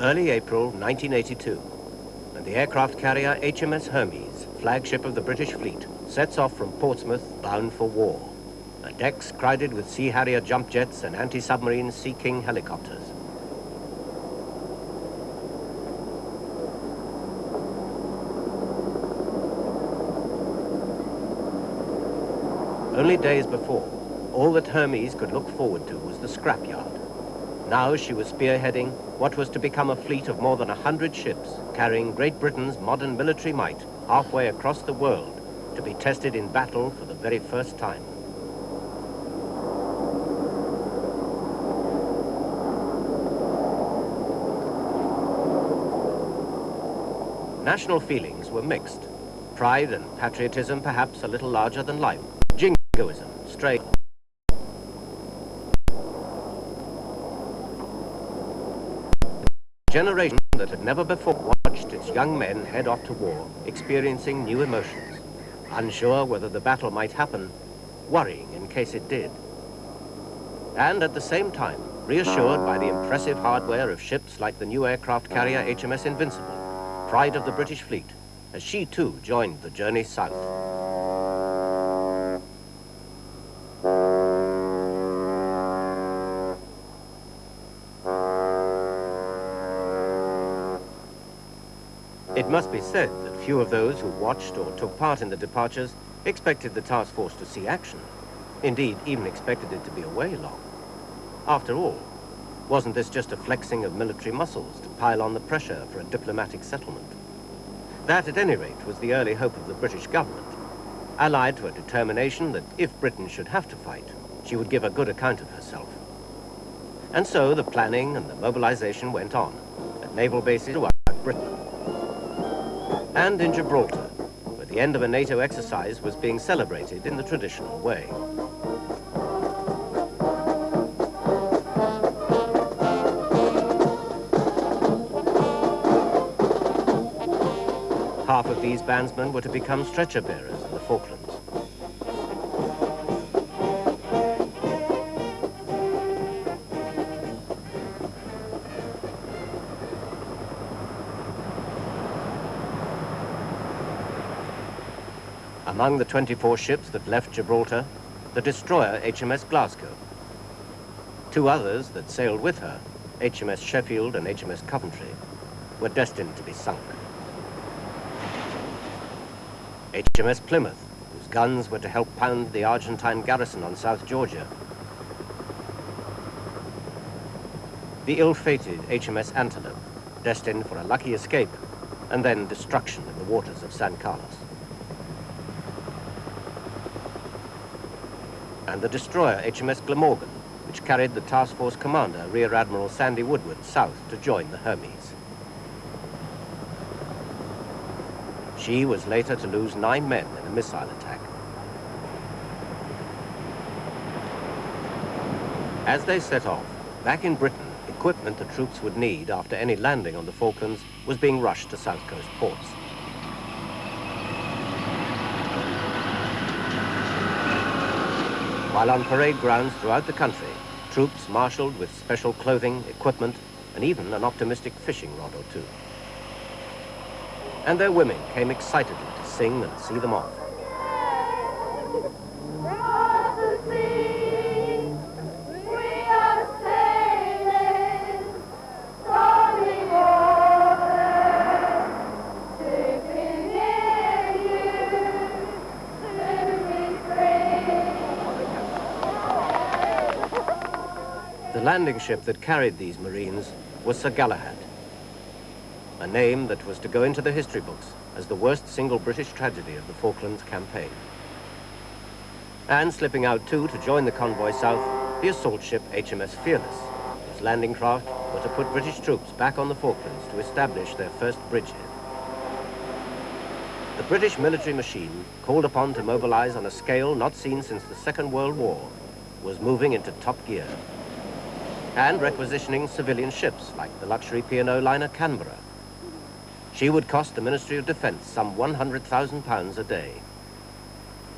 Early April 1982, and the aircraft carrier HMS Hermes, flagship of the British fleet, sets off from Portsmouth bound for war. Her decks crowded with Sea Harrier jump jets and anti-submarine Sea King helicopters. Only days before, all that Hermes could look forward to was the scrapyard. Now she was spearheading what was to become a fleet of more than 100 ships, carrying Great Britain's modern military might halfway across the world to be tested in battle for the very first time. National feelings were mixed. Pride and patriotism perhaps a little larger than life. Jingoism, straight. A generation that had never before watched its young men head off to war, experiencing new emotions, unsure whether the battle might happen, worrying in case it did. And at the same time, reassured by the impressive hardware of ships like the new aircraft carrier HMS Invincible, pride of the British fleet, as she too joined the journey south. It must be said that few of those who watched or took part in the departures expected the task force to see action. Indeed, even expected it to be away long. After all, wasn't this just a flexing of military muscles to pile on the pressure for a diplomatic settlement? That, at any rate, was the early hope of the British government, allied to a determination that if Britain should have to fight, she would give a good account of herself. And so the planning and the mobilization went on at naval bases throughout Britain. And in Gibraltar, where the end of a NATO exercise was being celebrated in the traditional way. Half of these bandsmen were to become stretcher bearers in the Falklands. Among the 24 ships that left Gibraltar, the destroyer HMS Glasgow. Two others that sailed with her, HMS Sheffield and HMS Coventry, were destined to be sunk. HMS Plymouth, whose guns were to help pound the Argentine garrison on South Georgia. The ill-fated HMS Antelope, destined for a lucky escape and then destruction in the waters of San Carlos. And the destroyer HMS Glamorgan, which carried the task force commander, Rear Admiral Sandy Woodward, south to join the Hermes. She was later to lose 9 men in a missile attack. As they set off, back in Britain, equipment the troops would need after any landing on the Falklands was being rushed to South Coast ports. While on parade grounds throughout the country, troops marshaled with special clothing, equipment, and even an optimistic fishing rod or two. And their women came excitedly to sing and see them off. The landing ship that carried these Marines was Sir Galahad, a name that was to go into the history books as the worst single British tragedy of the Falklands campaign. And slipping out too to join the convoy south, the assault ship HMS Fearless, whose landing craft were to put British troops back on the Falklands to establish their first bridgehead. The British military machine, called upon to mobilize on a scale not seen since the Second World War, was moving into top gear and requisitioning civilian ships like the luxury P&O liner Canberra. She would cost the Ministry of Defence some £100,000 a day.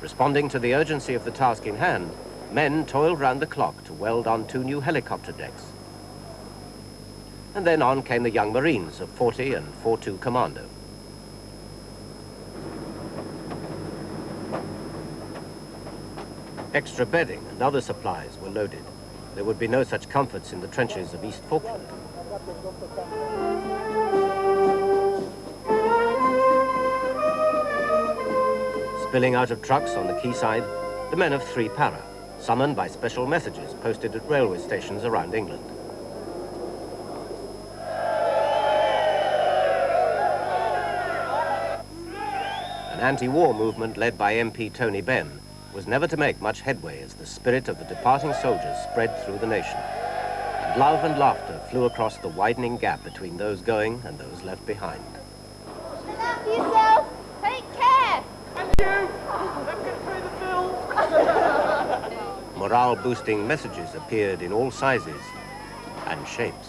Responding to the urgency of the task in hand, men toiled round the clock to weld on 2 new helicopter decks. And then on came the young Marines of 40 and 42 Commando. Extra bedding and other supplies were loaded. There would be no such comforts in the trenches of East Falkland. Spilling out of trucks on the quayside, the men of 3 Para, summoned by special messages posted at railway stations around England. An anti-war movement led by MP Tony Benn was never to make much headway as the spirit of the departing soldiers spread through the nation. And love and laughter flew across the widening gap between those going and those left behind. Look after yourself. Take care. And you! Let's get through the bill! Morale-boosting messages appeared in all sizes and shapes.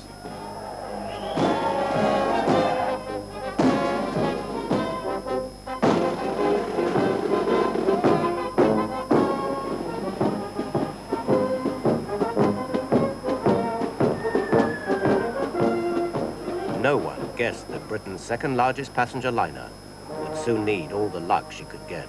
No one guessed that Britain's second largest passenger liner would soon need all the luck she could get.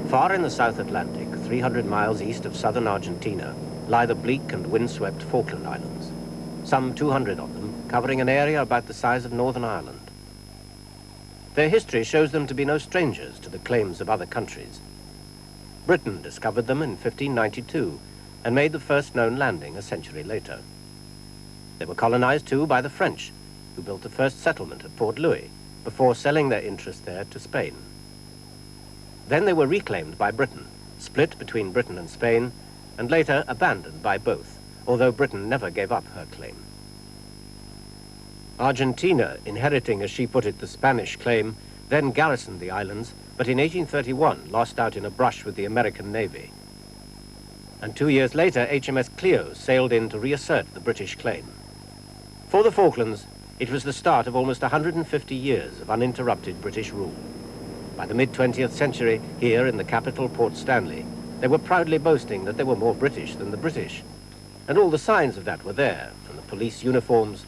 Far in the South Atlantic, 300 miles east of southern Argentina, lie the bleak and windswept Falkland Islands, some 200 of them covering an area about the size of Northern Ireland. Their history shows them to be no strangers to the claims of other countries. Britain discovered them in 1592 and made the first known landing a century later. They were colonized too by the French, who built the first settlement at Port Louis before selling their interest there to Spain. Then they were reclaimed by Britain, split between Britain and Spain, and later abandoned by both, although Britain never gave up her claim. Argentina, inheriting, as she put it, the Spanish claim, then garrisoned the islands, but in 1831 lost out in a brush with the American Navy. And 2 years later, HMS Clio sailed in to reassert the British claim. For the Falklands, it was the start of almost 150 years of uninterrupted British rule. By the mid-20th century, here in the capital Port Stanley, they were proudly boasting that they were more British than the British. And all the signs of that were there, from the police uniforms,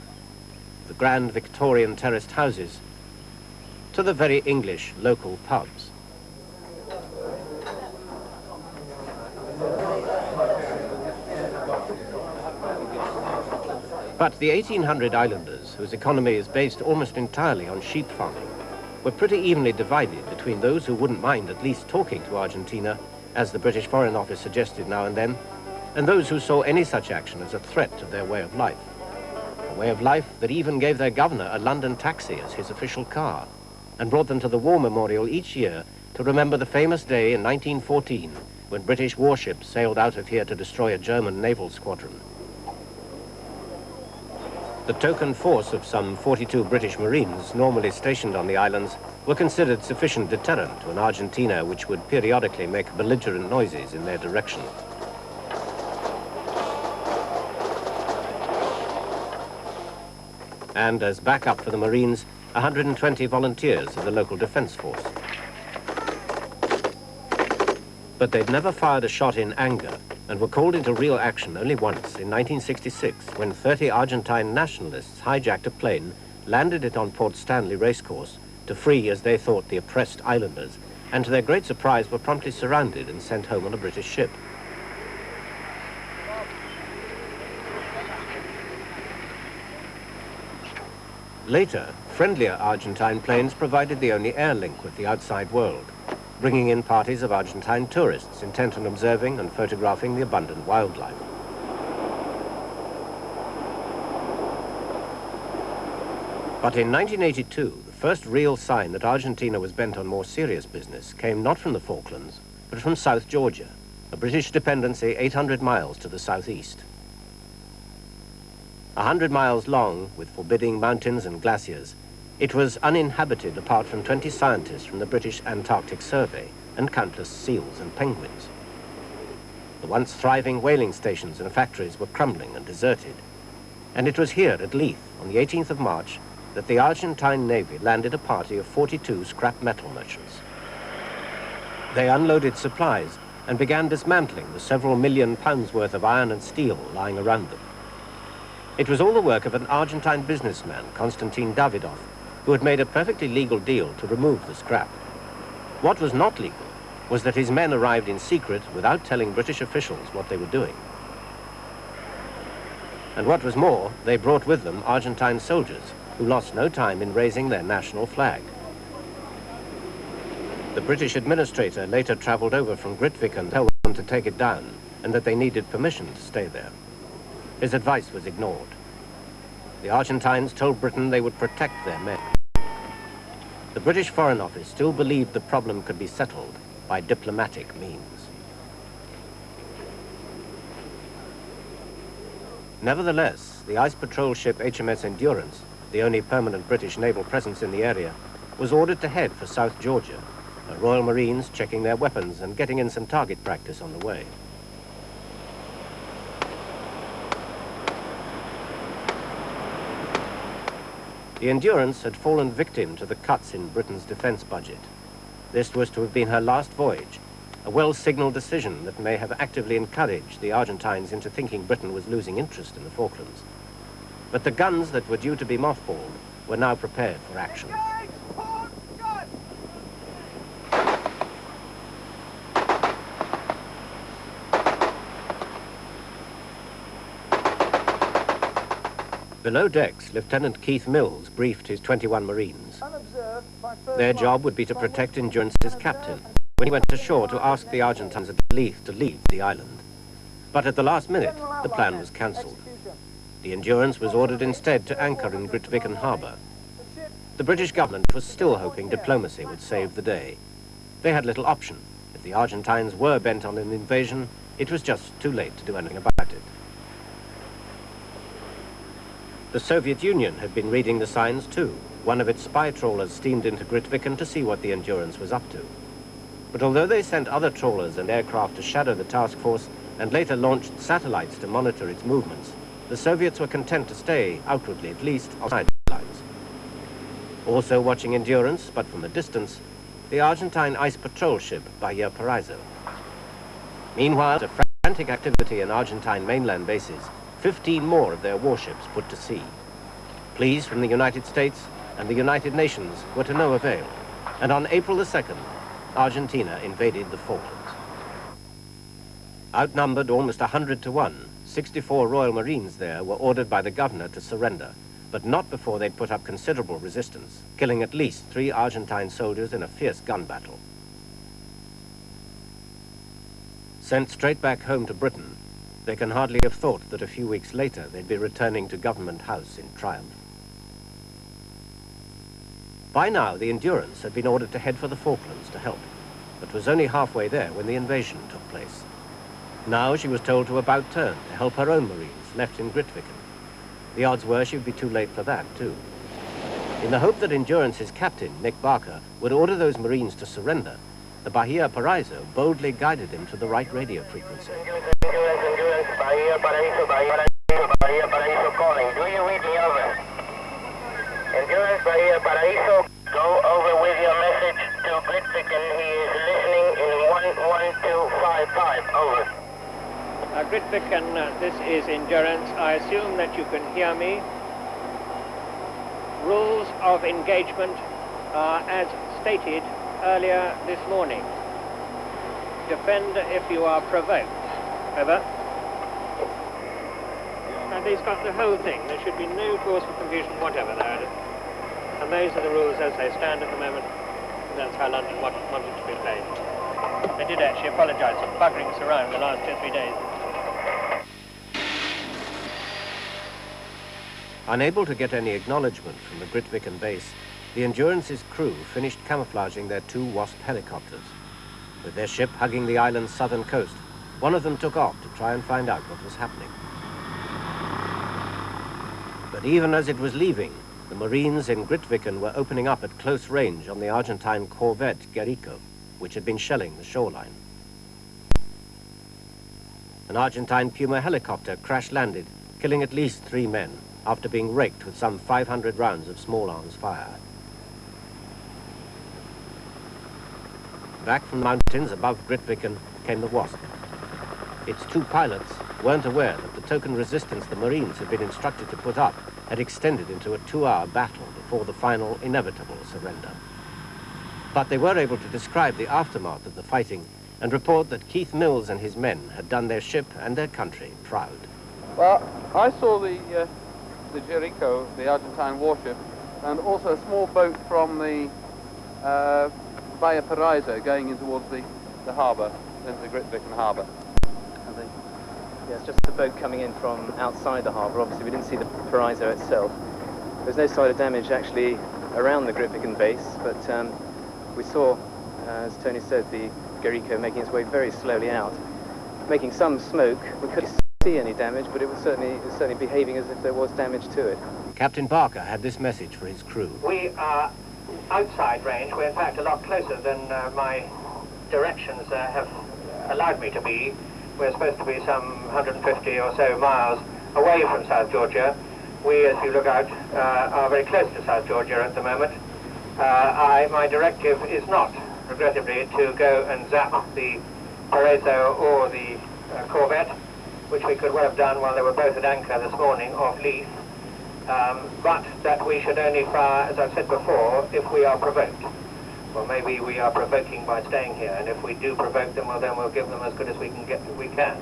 the grand Victorian terraced houses, to the very English local pubs. But the 1800 islanders, whose economy is based almost entirely on sheep farming, were pretty evenly divided between those who wouldn't mind at least talking to Argentina, as the British Foreign Office suggested now and then, and those who saw any such action as a threat to their way of life. A way of life that even gave their governor a London taxi as his official car, and brought them to the War Memorial each year to remember the famous day in 1914 when British warships sailed out of here to destroy a German naval squadron. The token force of some 42 British Marines normally stationed on the islands were considered sufficient deterrent to an Argentina which would periodically make belligerent noises in their direction. And as backup for the Marines, 120 volunteers of the local defense force. But they'd never fired a shot in anger and were called into real action only once in 1966 when 30 Argentine nationalists hijacked a plane, landed it on Port Stanley racecourse to free, as they thought, the oppressed islanders, and to their great surprise were promptly surrounded and sent home on a British ship. Later, friendlier Argentine planes provided the only air link with the outside world, bringing in parties of Argentine tourists intent on observing and photographing the abundant wildlife. But in 1982, the first real sign that Argentina was bent on more serious business came not from the Falklands, but from South Georgia, a British dependency 800 miles to the southeast. 100 miles long, with forbidding mountains and glaciers, it was uninhabited apart from 20 scientists from the British Antarctic Survey and countless seals and penguins. The once thriving whaling stations and factories were crumbling and deserted. And it was here at Leith, on the 18th of March, that the Argentine Navy landed a party of 42 scrap metal merchants. They unloaded supplies and began dismantling the several million pounds worth of iron and steel lying around them. It was all the work of an Argentine businessman, Konstantin Davidov, who had made a perfectly legal deal to remove the scrap. What was not legal was that his men arrived in secret without telling British officials what they were doing. And what was more, they brought with them Argentine soldiers who lost no time in raising their national flag. The British administrator later travelled over from Grytviken to tell them to take it down and that they needed permission to stay there. His advice was ignored. The Argentines told Britain they would protect their men. The British Foreign Office still believed the problem could be settled by diplomatic means. Nevertheless, the ice patrol ship HMS Endurance, the only permanent British naval presence in the area, was ordered to head for South Georgia, the Royal Marines checking their weapons and getting in some target practice on the way. The Endurance had fallen victim to the cuts in Britain's defence budget. This was to have been her last voyage, a well-signalled decision that may have actively encouraged the Argentines into thinking Britain was losing interest in the Falklands. But the guns that were due to be mothballed were now prepared for action. Below decks, Lieutenant Keith Mills briefed his 21 Marines. Their job would be to protect Endurance's captain when he went ashore to ask the Argentines at Leith to leave the island. But at the last minute, the plan was cancelled. The Endurance was ordered instead to anchor in Grytviken harbour. The British government was still hoping diplomacy would save the day. They had little option. If the Argentines were bent on an invasion, it was just too late to do anything about it. The Soviet Union had been reading the signs too. One of its spy trawlers steamed into Grytviken to see what the Endurance was up to. But although they sent other trawlers and aircraft to shadow the task force and later launched satellites to monitor its movements, the Soviets were content to stay, outwardly at least, on sidelines. Also watching Endurance, but from a distance, the Argentine ice patrol ship Bahia Paraiso. Meanwhile, a frantic activity in Argentine mainland bases, 15 more of their warships put to sea. Pleas from the United States and the United Nations were to no avail, and on April the 2nd, Argentina invaded the Falklands. Outnumbered almost 100 to 1, 64 Royal Marines there were ordered by the governor to surrender, but not before they'd put up considerable resistance, killing at least 3 Argentine soldiers in a fierce gun battle. Sent straight back home to Britain, they can hardly have thought that a few weeks later they'd be returning to Government House in triumph. By now, the Endurance had been ordered to head for the Falklands to help, but was only halfway there when the invasion took place. Now she was told to about turn to help her own Marines left in Grytviken. The odds were she would be too late for that, too. In the hope that Endurance's captain, Nick Barker, would order those Marines to surrender, the Bahia Paraiso boldly guided him to the right radio frequency. Endurance, Bahia Paraiso calling. Do you read me over? Endurance, Bahia Paraiso, go over with your message to Grytviken. He is listening in 11255. Over. Grytviken, this is Endurance. I assume that you can hear me. Rules of engagement are as stated earlier this morning. Defend if you are provoked. Over. And he's got the whole thing. There should be no cause for confusion whatever there. And those are the rules as they stand at the moment. And that's how London wanted to be played. They did actually apologise for buggering us around the last 2 or 3 days. Unable to get any acknowledgement from the Grytviken base, the Endurance's crew finished camouflaging their 2 Wasp helicopters. With their ship hugging the island's southern coast, one of them took off to try and find out what was happening. But even as it was leaving, the Marines in Grytviken were opening up at close range on the Argentine corvette Guerrico, which had been shelling the shoreline. An Argentine Puma helicopter crash-landed, killing at least 3 men, after being raked with some 500 rounds of small arms fire. Back from the mountains above Grytviken came the Wasp. Its 2 pilots weren't aware that the token resistance the Marines had been instructed to put up had extended into a 2-hour battle before the final inevitable surrender. But they were able to describe the aftermath of the fighting and report that Keith Mills and his men had done their ship and their country proud. Well, I saw the Guerrico, the Argentine warship, and also a small boat from the Bahia Paraiso going in towards the harbour, into the Grytviken harbour. Yeah, it's just the boat coming in from outside the harbour. Obviously, we didn't see the Paraiso itself. There's no sign of damage actually around the Grytviken base, but we saw, as Tony said, the Guerrico making its way very slowly out, making some smoke. We couldn't see any damage, but it was certainly behaving as if there was damage to it. Captain Barker had this message for his crew. We are outside range. We're in fact a lot closer than my directions have allowed me to be. We're supposed to be some 150 or so miles away from South Georgia. We, as you look out, are very close to South Georgia at the moment. My directive is not, regrettably, to go and zap the Paraiso or the corvette, which we could well have done while they were both at anchor this morning off Leith, but that we should only fire, as I've said before, if we are provoked. Well, maybe we are provoking by staying here, and if we do provoke them, well, then we'll give them as good as we can.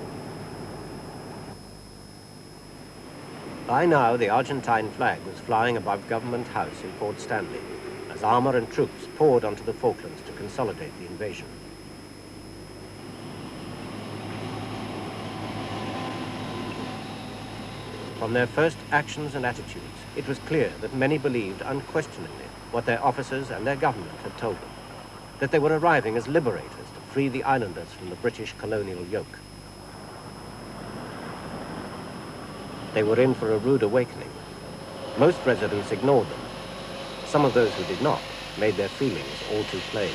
By now, the Argentine flag was flying above Government House in Port Stanley, as armour and troops poured onto the Falklands to consolidate the invasion. From their first actions and attitudes, it was clear that many believed unquestioningly what their officers and their government had told them, that they were arriving as liberators to free the islanders from the British colonial yoke. They were in for a rude awakening. Most residents ignored them. Some of those who did not made their feelings all too plain.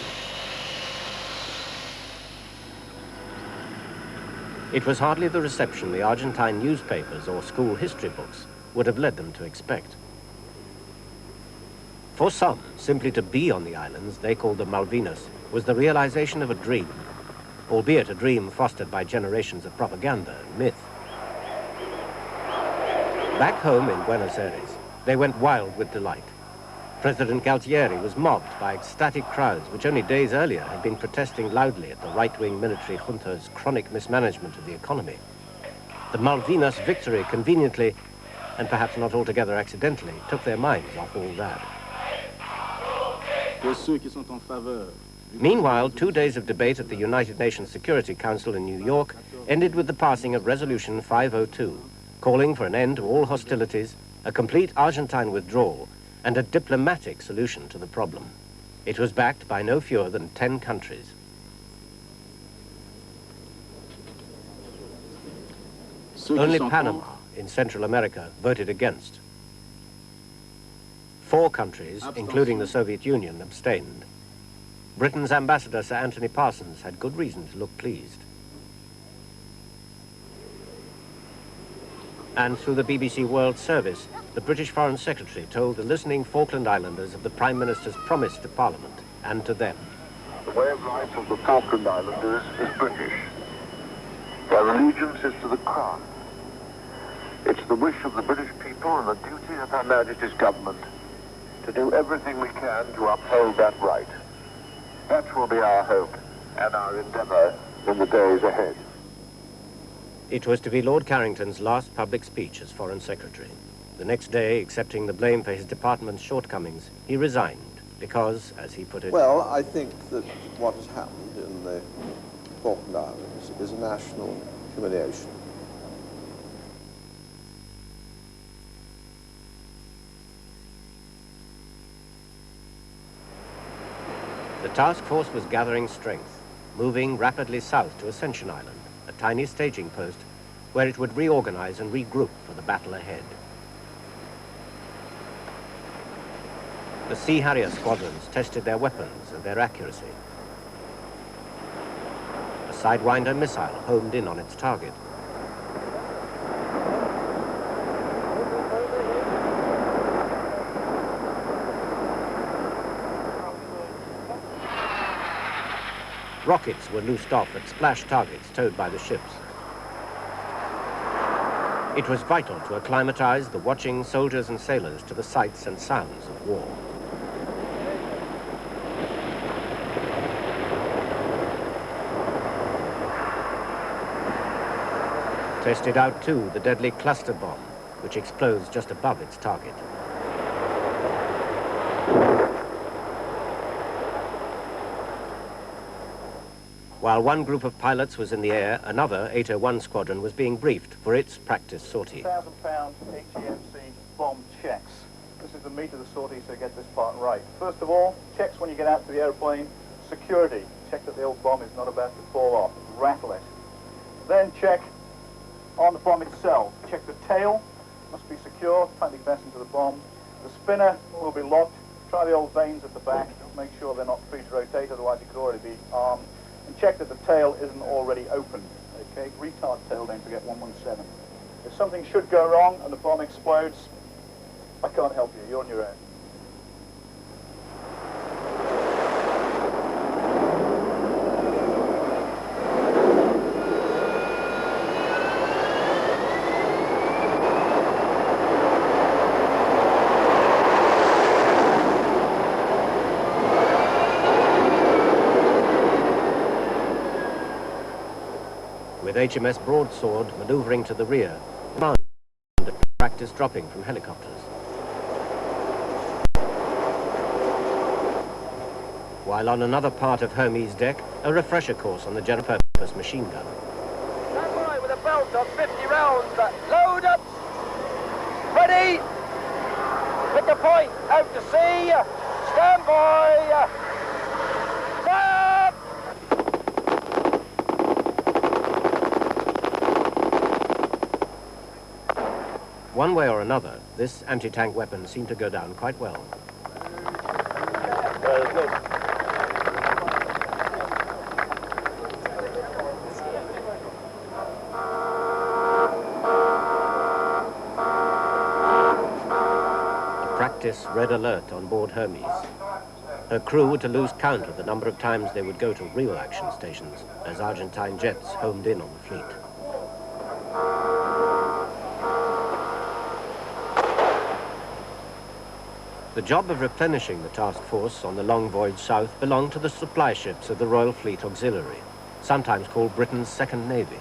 It was hardly the reception the Argentine newspapers or school history books would have led them to expect. For some, simply to be on the islands they called the Malvinas was the realization of a dream, albeit a dream fostered by generations of propaganda and myth. Back home in Buenos Aires, they went wild with delight. President Galtieri was mobbed by ecstatic crowds which only days earlier had been protesting loudly at the right-wing military junta's chronic mismanagement of the economy. The Malvinas victory conveniently, and perhaps not altogether accidentally, took their minds off all that. Meanwhile, 2 days of debate at the United Nations Security Council in New York ended with the passing of Resolution 502, calling for an end to all hostilities, a complete Argentine withdrawal, and a diplomatic solution to the problem. It was backed by no fewer than 10 countries. Only Panama in Central America voted against. 4 countries, including the Soviet Union, abstained. Britain's ambassador, Sir Anthony Parsons, had good reason to look pleased. And through the BBC World Service, the British Foreign Secretary told the listening Falkland Islanders of the Prime Minister's promise to Parliament and to them. The way of life of the Falkland Islanders is British. Their allegiance is to the Crown. It's the wish of the British people and the duty of Her Majesty's government to do everything we can to uphold that right. That will be our hope and our endeavour in the days ahead. It was to be Lord Carrington's last public speech as Foreign Secretary. The next day, accepting the blame for his department's shortcomings, he resigned because, as he put it... Well, I think that what has happened in the Falkland Islands is a national humiliation. The task force was gathering strength, moving rapidly south to Ascension Island, a tiny staging post where it would reorganize and regroup for the battle ahead. The Sea Harrier squadrons tested their weapons and their accuracy. A Sidewinder missile homed in on its target. Rockets were loosed off at splash targets towed by the ships. It was vital to acclimatize the watching soldiers and sailors to the sights and sounds of war. Tested out too the deadly cluster bomb, which explodes just above its target. While one group of pilots was in the air, another 801 squadron was being briefed for its practice sortie. 1,000-pound HEMC bomb checks. This is the meat of the sortie, so get this part right. First of all, checks when you get out to the airplane. Security. Check that the old bomb is not about to fall off. Rattle it. Then check on the bomb itself. Check the tail. Must be secure. Tightly fastened to the bomb. The spinner will be locked. Try the old vanes at the back. Make sure they're not free to rotate, otherwise it could already be armed. And check that the tail isn't already open. Okay, retard tail, don't forget 117. If something should go wrong and the bomb explodes, I can't help you, you're on your own. With HMS Broadsword maneuvering to the rear, command practice dropping from helicopters. While on another part of Hermes' deck, a refresher course on the general purpose machine gun. Stand by with a belt of 50 rounds. Load up. Ready. Pick a point. Out to sea. Stand by. Stop. One way or another, this anti-tank weapon seemed to go down quite well. A practice red alert on board Hermes. Her crew were to lose count of the number of times they would go to real action stations as Argentine jets homed in on the fleet. The job of replenishing the task force on the long voyage south belonged to the supply ships of the Royal Fleet Auxiliary, sometimes called Britain's Second Navy.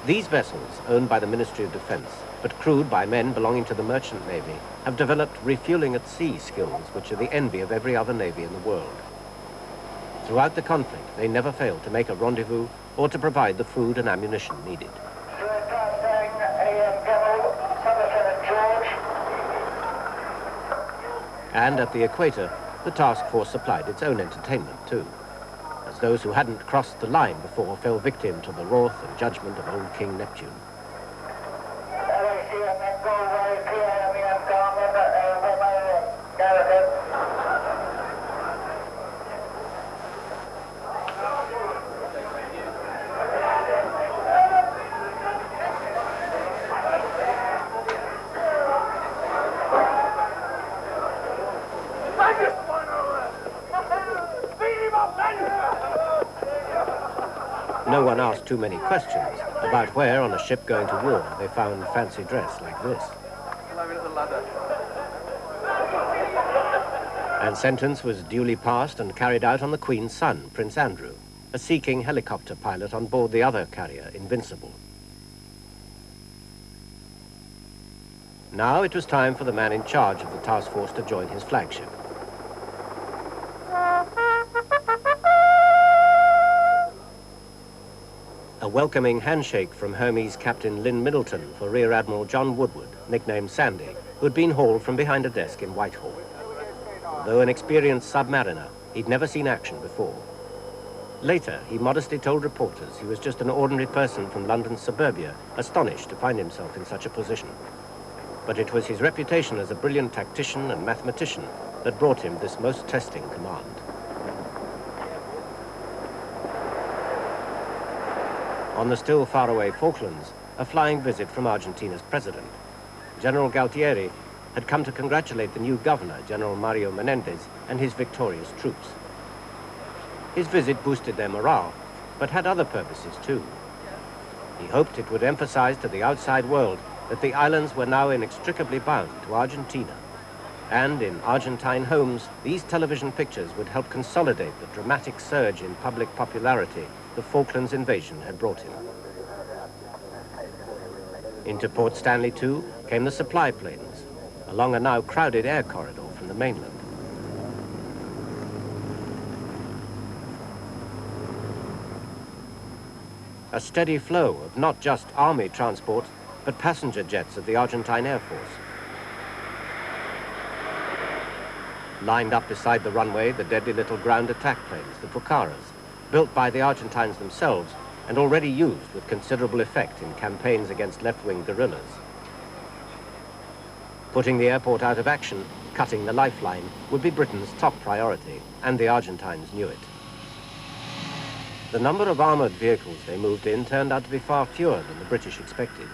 These vessels, owned by the Ministry of Defence, but crewed by men belonging to the Merchant Navy, have developed refueling at sea skills which are the envy of every other navy in the world. Throughout the conflict, they never failed to make a rendezvous or to provide the food and ammunition needed. And at the equator, the task force supplied its own entertainment too, as those who hadn't crossed the line before fell victim to the wrath and judgment of old King Neptune. No one asked too many questions about where, on a ship going to war, they found fancy dress like this. And sentence was duly passed and carried out on the Queen's son, Prince Andrew, a Sea King helicopter pilot on board the other carrier, Invincible. Now it was time for the man in charge of the task force to join his flagship. A welcoming handshake from Hermes Captain Lynn Middleton for Rear Admiral John Woodward, nicknamed Sandy, who had been hauled from behind a desk in Whitehall. Though an experienced submariner, he'd never seen action before. Later, he modestly told reporters he was just an ordinary person from London's suburbia, astonished to find himself in such a position. but it was his reputation as a brilliant tactician and mathematician that brought him this most testing command. On the still faraway Falklands, a flying visit from Argentina's president. General Galtieri had come to congratulate the new governor, General Mario Menendez, and his victorious troops. His visit boosted their morale, but had other purposes too. He hoped it would emphasize to the outside world that the islands were now inextricably bound to Argentina. And in Argentine homes, these television pictures would help consolidate the dramatic surge in public popularity the Falklands invasion had brought him. Into Port Stanley, too, came the supply planes, along a now crowded air corridor from the mainland. A steady flow of not just army transport, but passenger jets of the Argentine Air Force. Lined up beside the runway, the deadly little ground attack planes, the Pucaras, built by the Argentines themselves and already used with considerable effect in campaigns against left-wing guerrillas. Putting the airport out of action, cutting the lifeline, would be Britain's top priority, and the Argentines knew it. The number of armoured vehicles they moved in turned out to be far fewer than the British expected.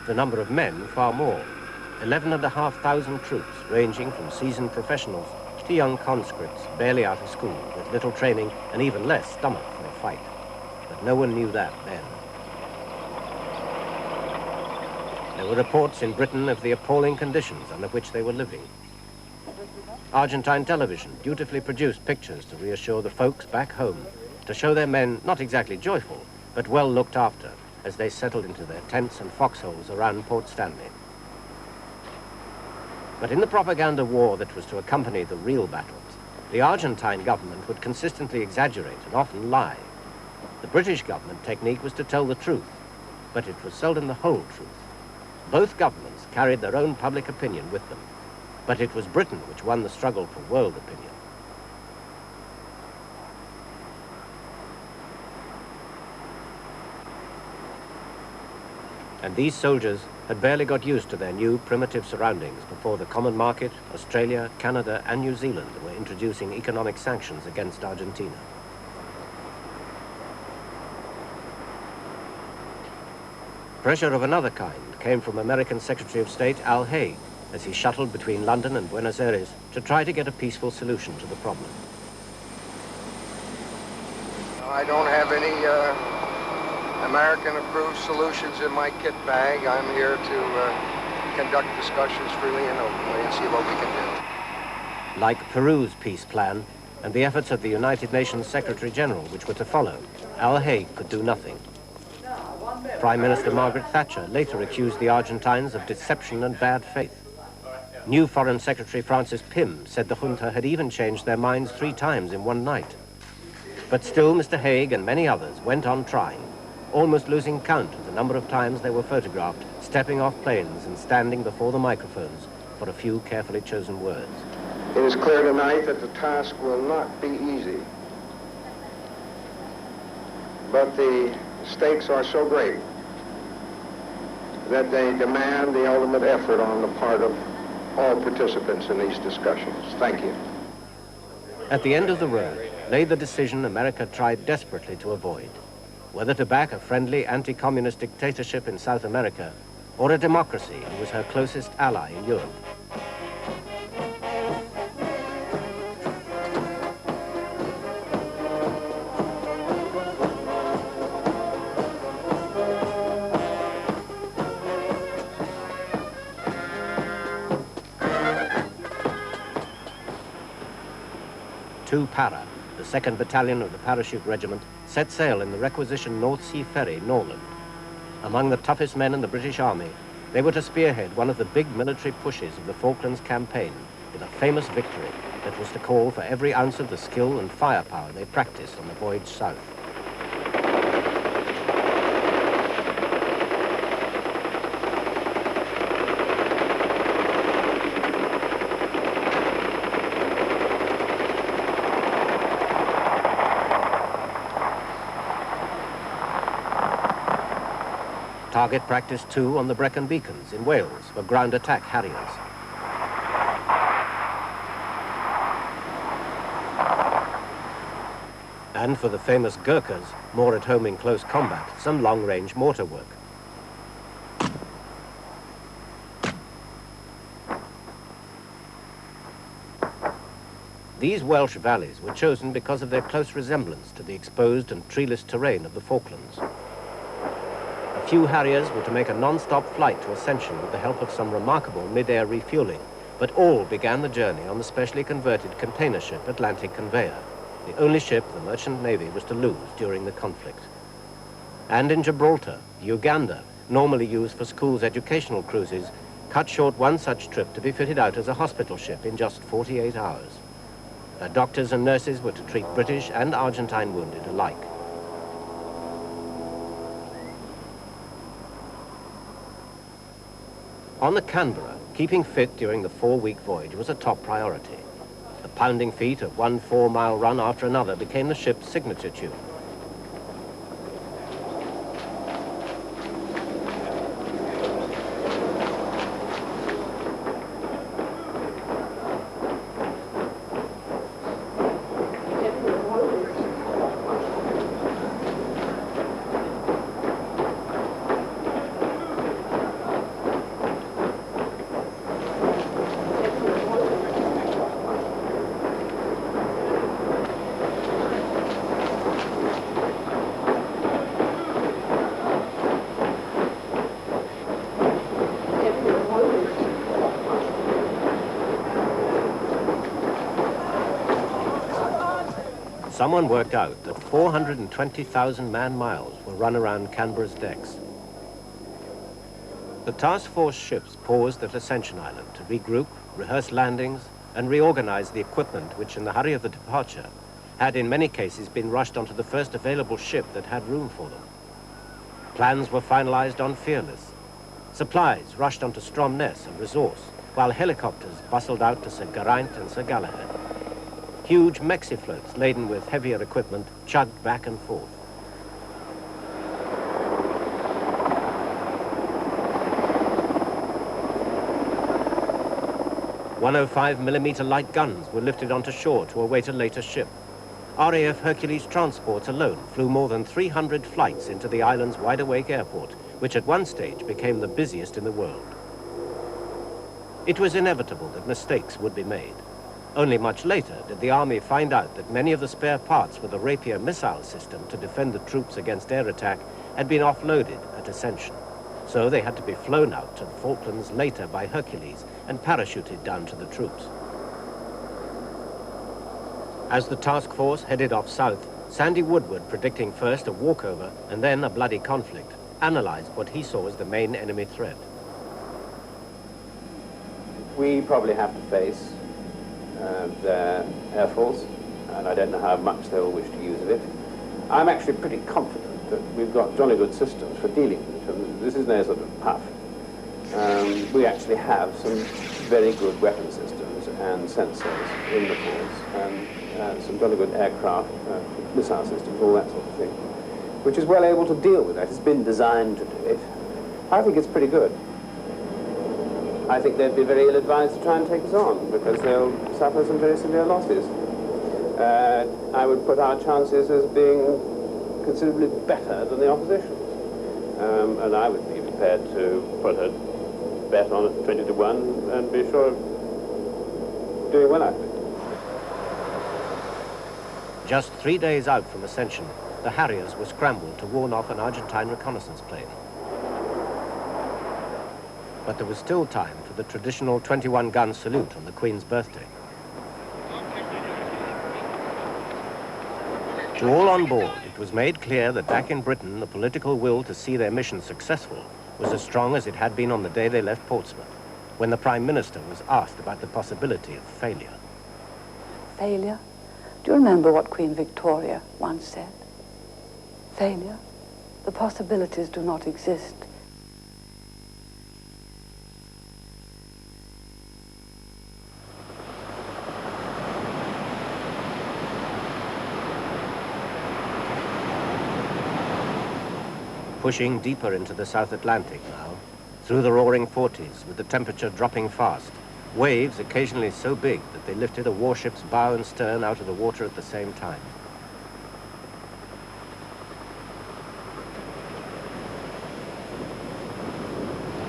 The number of men far more. 11,500 troops, ranging from seasoned professionals to young conscripts barely out of school, with little training and even less stomach for a fight. But no one knew that then. There were reports in Britain of the appalling conditions under which they were living. Argentine television dutifully produced pictures to reassure the folks back home, to show their men not exactly joyful, but well looked after as they settled into their tents and foxholes around Port Stanley. But in the propaganda war that was to accompany the real battles, the Argentine government would consistently exaggerate and often lie. The British government technique was to tell the truth, but it was seldom the whole truth. Both governments carried their own public opinion with them, but it was Britain which won the struggle for world opinion. And these soldiers had barely got used to their new primitive surroundings before the common market, Australia, Canada, and New Zealand were introducing economic sanctions against Argentina. Pressure of another kind came from American Secretary of State Al Haig as he shuttled between London and Buenos Aires to try to get a peaceful solution to the problem. I don't have any American-approved solutions in my kit bag. I'm here to conduct discussions freely and openly and see what we can do. Like Peru's peace plan and the efforts of the United Nations Secretary General, which were to follow, Al Haig could do nothing. Prime Minister Margaret Thatcher later accused the Argentines of deception and bad faith. New Foreign Secretary Francis Pym said the junta had even changed their minds 3 times in one night. But still Mr. Haig and many others went on trying, almost losing count of the number of times they were photographed, stepping off planes and standing before the microphones for a few carefully chosen words. It is clear tonight that the task will not be easy. But the stakes are so great that they demand the ultimate effort on the part of all participants in these discussions. Thank you. At the end of the road lay the decision America tried desperately to avoid, whether to back a friendly anti-communist dictatorship in South America or a democracy who was her closest ally in Europe. Two Para, the 2nd Battalion of the Parachute Regiment, set sail in the requisitioned North Sea ferry, Norland. Among the toughest men in the British Army, they were to spearhead one of the big military pushes of the Falklands campaign with a famous victory that was to call for every ounce of the skill and firepower they practiced on the voyage south. Target practice too on the Brecon Beacons in Wales for ground attack Harriers. And for the famous Gurkhas, more at home in close combat, some long-range mortar work. These Welsh valleys were chosen because of their close resemblance to the exposed and treeless terrain of the Falklands. A few Harriers were to make a non-stop flight to Ascension with the help of some remarkable mid-air refueling, but all began the journey on the specially converted container ship Atlantic Conveyor, the only ship the Merchant Navy was to lose during the conflict. And in Gibraltar, Uganda, normally used for schools' educational cruises, cut short one such trip to be fitted out as a hospital ship in just 48 hours. Her doctors and nurses were to treat British and Argentine wounded alike. On the Canberra, keeping fit during the 4-week voyage was a top priority. The pounding feet of one 4-mile run after another became the ship's signature tune. Someone worked out that 420,000 man-miles were run around Canberra's decks. The task force ships paused at Ascension Island to regroup, rehearse landings, and reorganize the equipment which, in the hurry of the departure, had in many cases been rushed onto the first available ship that had room for them. Plans were finalized on Fearless. Supplies rushed onto Stromness and Resource, while helicopters bustled out to Sir Geraint and Sir Galahad. Huge Mexifloats laden with heavier equipment chugged back and forth. 105mm light guns were lifted onto shore to await a later ship. RAF Hercules transports alone flew more than 300 flights into the island's wide-awake airport, which at one stage became the busiest in the world. It was inevitable that mistakes would be made. Only much later did the Army find out that many of the spare parts for the Rapier missile system to defend the troops against air attack had been offloaded at Ascension. So they had to be flown out to the Falklands later by Hercules and parachuted down to the troops. As the task force headed off south, Sandy Woodward, predicting first a walkover and then a bloody conflict, analyzed what he saw as the main enemy threat. We probably have to face their air force, and I don't know how much they'll wish to use of it. I'm actually pretty confident that we've got jolly good systems for dealing with it, and this is no sort of puff. We actually have some very good weapon systems and sensors in the force, and some jolly good aircraft, missile systems, all that sort of thing, which is well able to deal with that. It's been designed to do it. I think it's pretty good. I think they'd be very ill-advised to try and take us on, because they'll suffer some very severe losses. I would put our chances as being considerably better than the opposition. And I would be prepared to put a bet on it 20 to 1 and be sure of doing well at it. Just 3 days out from Ascension, the Harriers were scrambled to warn off an Argentine reconnaissance plane. But there was still time for the traditional 21-gun salute on the Queen's birthday. To all on board, it was made clear that back in Britain, the political will to see their mission successful was as strong as it had been on the day they left Portsmouth, when the Prime Minister was asked about the possibility of failure. Failure? Do you remember what Queen Victoria once said? Failure? The possibilities do not exist. pushing deeper into the South Atlantic now, through the roaring 40s, with the temperature dropping fast, waves occasionally so big that they lifted a warship's bow and stern out of the water at the same time.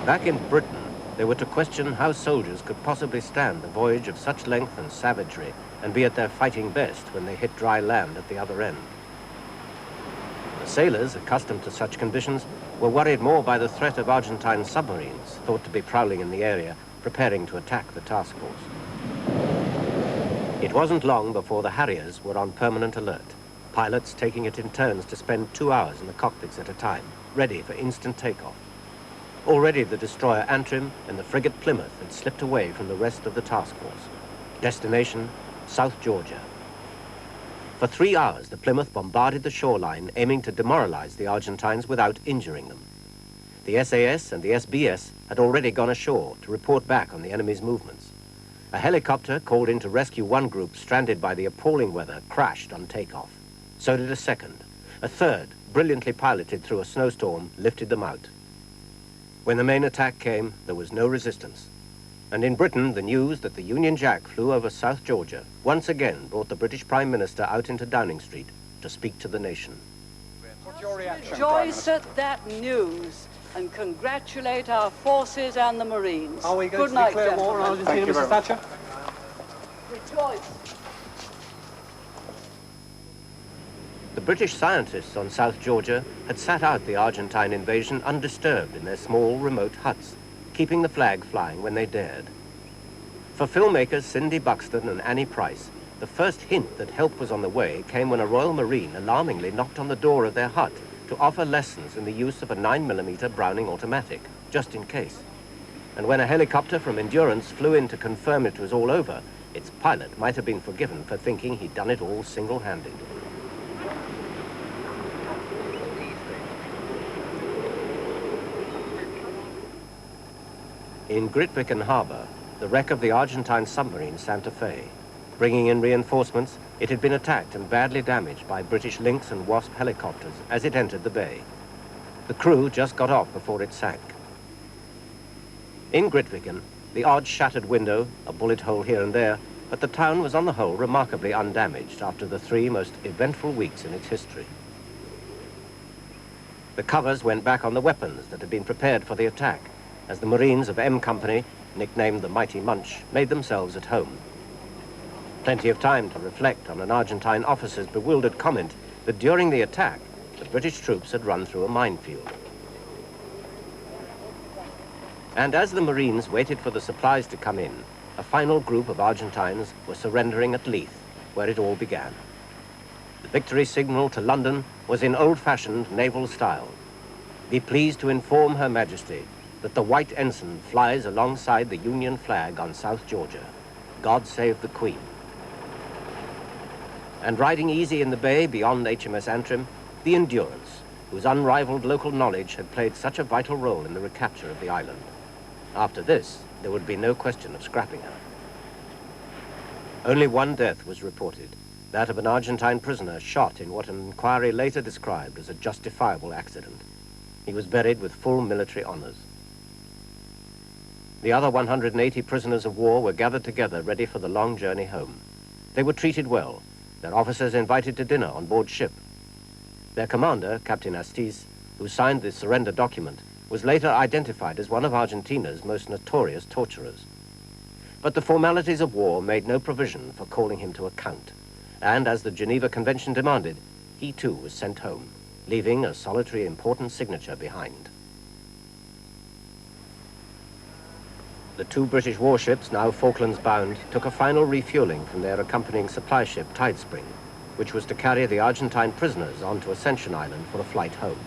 Back in Britain, they were to question how soldiers could possibly stand a voyage of such length and savagery and be at their fighting best when they hit dry land at the other end. The sailors, accustomed to such conditions, were worried more by the threat of Argentine submarines, thought to be prowling in the area, preparing to attack the task force. It wasn't long before the Harriers were on permanent alert, pilots taking it in turns to spend 2 hours in the cockpits at a time, ready for instant takeoff. Already the destroyer Antrim and the frigate Plymouth had slipped away from the rest of the task force. Destination, South Georgia. For 3 hours, the Plymouth bombarded the shoreline, aiming to demoralize the Argentines without injuring them. The SAS and the SBS had already gone ashore to report back on the enemy's movements. A helicopter called in to rescue one group stranded by the appalling weather crashed on takeoff. So did a second. A third, brilliantly piloted through a snowstorm, lifted them out. When the main attack came, there was no resistance. And in Britain, the news that the Union Jack flew over South Georgia once again brought the British Prime Minister out into Downing Street to speak to the nation. What's your reaction, Rejoice at that news and congratulate our forces and the Marines. Are we going Good night, to declare war on Argentina, Mrs. Thatcher? Rejoice. The British scientists on South Georgia had sat out the Argentine invasion undisturbed in their small, remote huts, keeping the flag flying when they dared. For filmmakers Cindy Buxton and Annie Price, the first hint that help was on the way came when a Royal Marine alarmingly knocked on the door of their hut to offer lessons in the use of a 9mm Browning automatic, just in case. And when a helicopter from Endurance flew in to confirm it was all over, its pilot might have been forgiven for thinking he'd done it all single-handed. In Grytviken Harbor, the wreck of the Argentine submarine Santa Fe. Bringing in reinforcements, it had been attacked and badly damaged by British Lynx and Wasp helicopters as it entered the bay. The crew just got off before it sank. In Grytviken, the odd shattered window, a bullet hole here and there, but the town was on the whole remarkably undamaged after the 3 most eventful weeks in its history. The covers went back on the weapons that had been prepared for the attack, as the Marines of M Company, nicknamed the Mighty Munch, made themselves at home. Plenty of time to reflect on an Argentine officer's bewildered comment that during the attack, the British troops had run through a minefield. And as the Marines waited for the supplies to come in, a final group of Argentines were surrendering at Leith, where it all began. The victory signal to London was in old-fashioned naval style. Be pleased to inform Her Majesty that the white ensign flies alongside the Union flag on South Georgia. God save the Queen. And riding easy in the bay beyond HMS Antrim, the Endurance, whose unrivaled local knowledge had played such a vital role in the recapture of the island. After this, there would be no question of scrapping her. Only one death was reported, that of an Argentine prisoner shot in what an inquiry later described as a justifiable accident. He was buried with full military honors. The other 180 prisoners of war were gathered together ready for the long journey home. They were treated well, their officers invited to dinner on board ship. Their commander, Captain Astiz, who signed the surrender document, was later identified as one of Argentina's most notorious torturers. But the formalities of war made no provision for calling him to account, and as the Geneva Convention demanded, he too was sent home, leaving a solitary important signature behind. The 2 British warships, now Falklands bound, took a final refueling from their accompanying supply ship Tidespring, which was to carry the Argentine prisoners onto Ascension Island for a flight home.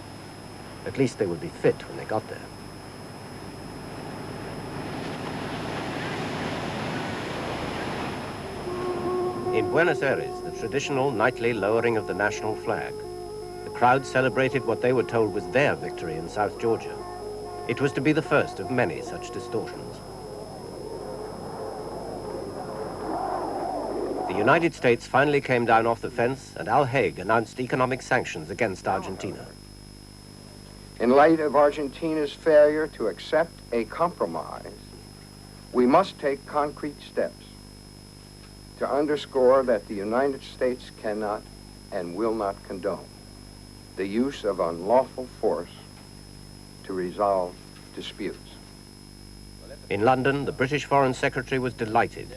At least they would be fit when they got there. In Buenos Aires, the traditional nightly lowering of the national flag. The crowd celebrated what they were told was their victory in South Georgia. It was to be the first of many such distortions. The United States finally came down off the fence, and Al Haig announced economic sanctions against Argentina. In light of Argentina's failure to accept a compromise, we must take concrete steps to underscore that the United States cannot and will not condone the use of unlawful force to resolve disputes. In London, the British Foreign Secretary was delighted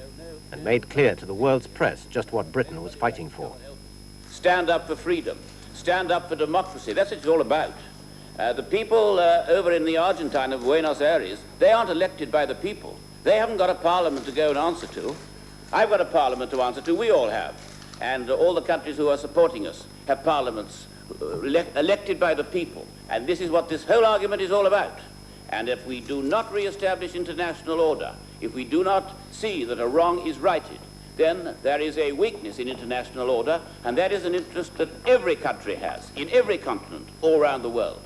and made clear to the world's press just what Britain was fighting for. Stand up for freedom, stand up for democracy. That's what it's all about. The people over in the Argentine of Buenos Aires, they aren't elected by the people. They haven't got a parliament to go and answer to. I've got a parliament to answer to, we all have. And all the countries who are supporting us have parliaments elected by the people. And this is what this whole argument is all about. And if we do not re-establish international order, if we do not see that a wrong is righted, then there is a weakness in international order, and that is an interest that every country has, in every continent, all around the world.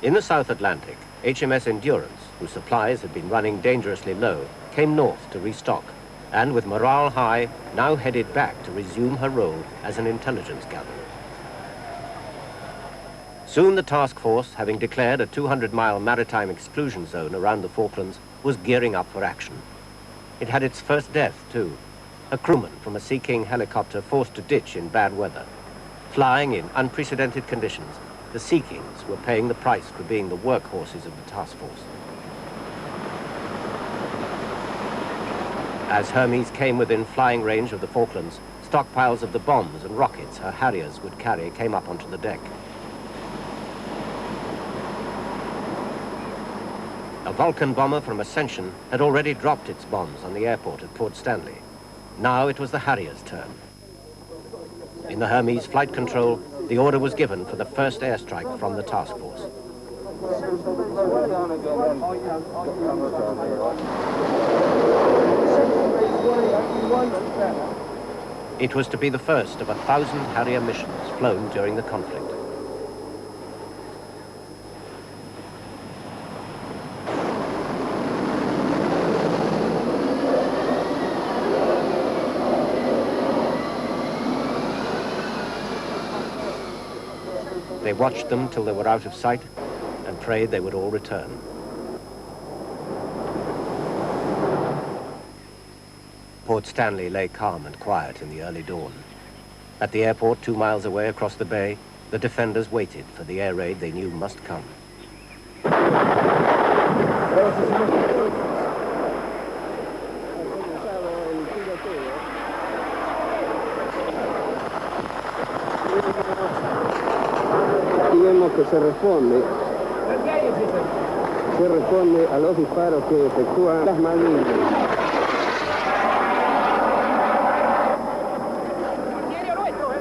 In the South Atlantic, HMS Endurance, whose supplies had been running dangerously low, came north to restock, and with morale high, now headed back to resume her role as an intelligence gatherer. Soon the task force, having declared a 200-mile maritime exclusion zone around the Falklands, was gearing up for action. It had its first death, too. A crewman from a Sea King helicopter forced to ditch in bad weather. Flying in unprecedented conditions, the Sea Kings were paying the price for being the workhorses of the task force. As Hermes came within flying range of the Falklands, stockpiles of the bombs and rockets her Harriers would carry came up onto the deck. A Vulcan bomber from Ascension had already dropped its bombs on the airport at Port Stanley. Now it was the Harrier's turn. In the Hermes flight control, the order was given for the first airstrike from the task force. It was to be the first of 1,000 Harrier missions flown during the conflict. They watched them till they were out of sight and prayed they would all return. Port Stanley lay calm and quiet in the early dawn. At the airport 2 miles away across the bay, the defenders waited for the air raid they knew must come. Vemos que se responde a los disparos que efectúan las Malvinas.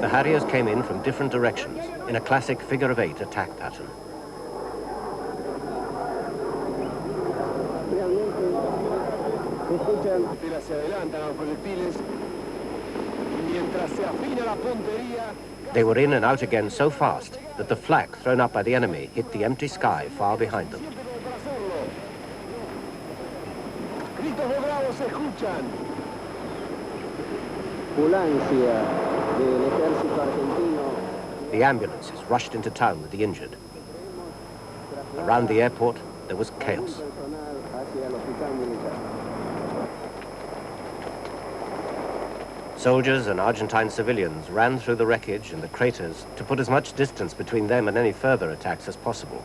The Harriers came in from different directions in a classic figure-of-8 attack pattern. They were in and out again so fast that the flak thrown up by the enemy hit the empty sky far behind them. The ambulances rushed into town with the injured. Around the airport, there was chaos. Soldiers and Argentine civilians ran through the wreckage and the craters to put as much distance between them and any further attacks as possible.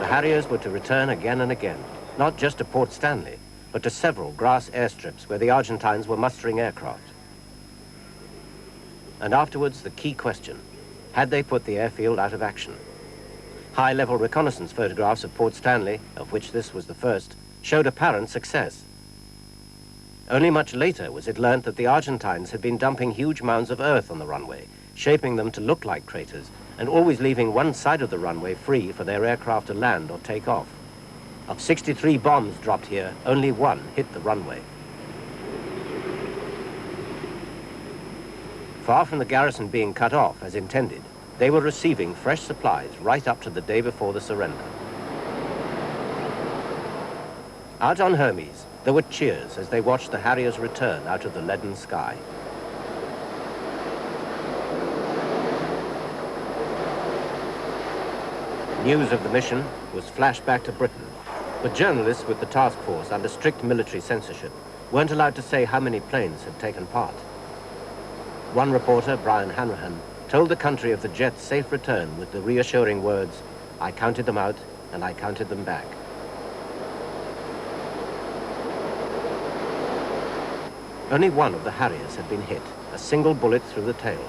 The Harriers were to return again and again, not just to Port Stanley, but to several grass airstrips where the Argentines were mustering aircraft. And afterwards, the key question: had they put the airfield out of action? High-level reconnaissance photographs of Port Stanley, of which this was the first, showed apparent success. Only much later was it learnt that the Argentines had been dumping huge mounds of earth on the runway, shaping them to look like craters, and always leaving one side of the runway free for their aircraft to land or take off. Of 63 bombs dropped here, only one hit the runway. Far from the garrison being cut off, as intended, they were receiving fresh supplies right up to the day before the surrender. Out on Hermes, There were cheers as they watched the Harriers return out of the leaden sky. News of the mission was flashed back to Britain, but journalists with the task force under strict military censorship weren't allowed to say how many planes had taken part. One reporter, Brian Hanrahan, told the country of the jet's safe return with the reassuring words, "I counted them out and I counted them back." Only one of the Harriers had been hit, a single bullet through the tail,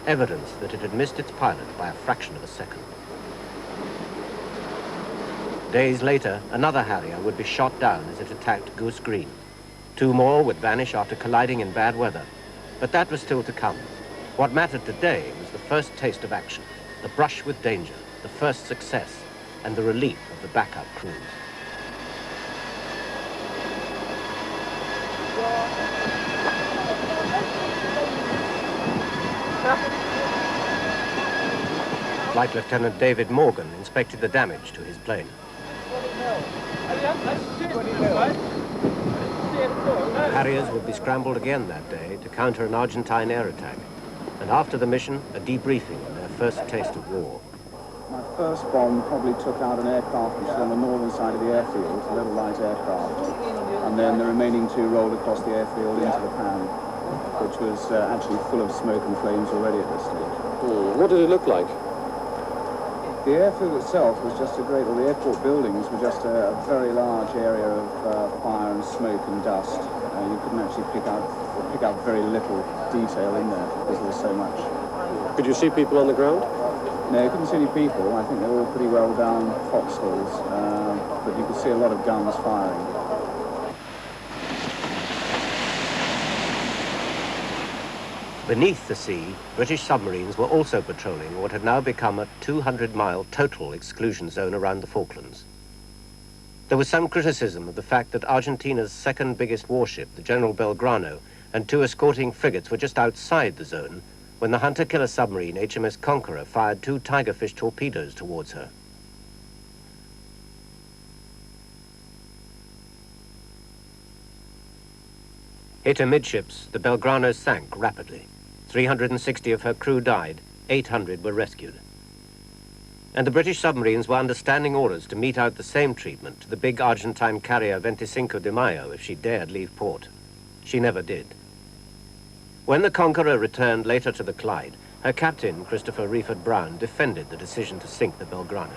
evidence that it had missed its pilot by a fraction of a second. Days later, another Harrier would be shot down as it attacked Goose Green. Two more would vanish after colliding in bad weather. But that was still to come. What mattered today was the first taste of action, the brush with danger, the first success, and the relief of the backup crews. Flight Lieutenant David Morgan inspected the damage to his plane. Harriers would be scrambled again that day to counter an Argentine air attack. And after the mission, a debriefing on their first taste of war. My first bomb probably took out an aircraft which was on the northern side of the airfield, a little light aircraft. And then the remaining two rolled across the airfield into the pan, which was actually full of smoke and flames already at this stage. What did it look like? The airfield itself was just the airport buildings were just a very large area of fire and smoke and dust. You couldn't actually pick out very little detail in there because there was so much. Could you see people on the ground? No, you couldn't see any people. I think they were all pretty well down foxholes, but you could see a lot of guns firing. Beneath the sea, British submarines were also patrolling what had now become a 200-mile total exclusion zone around the Falklands. There was some criticism of the fact that Argentina's second biggest warship, the General Belgrano, and two escorting frigates were just outside the zone when the hunter-killer submarine HMS Conqueror fired two Tigerfish torpedoes towards her. Hit amidships, the Belgrano sank rapidly. 360 of her crew died, 800 were rescued. And the British submarines were under standing orders to mete out the same treatment to the big Argentine carrier 25 de Mayo if she dared leave port. She never did. When the Conqueror returned later to the Clyde, her captain, Christopher Reeford Brown, defended the decision to sink the Belgrano.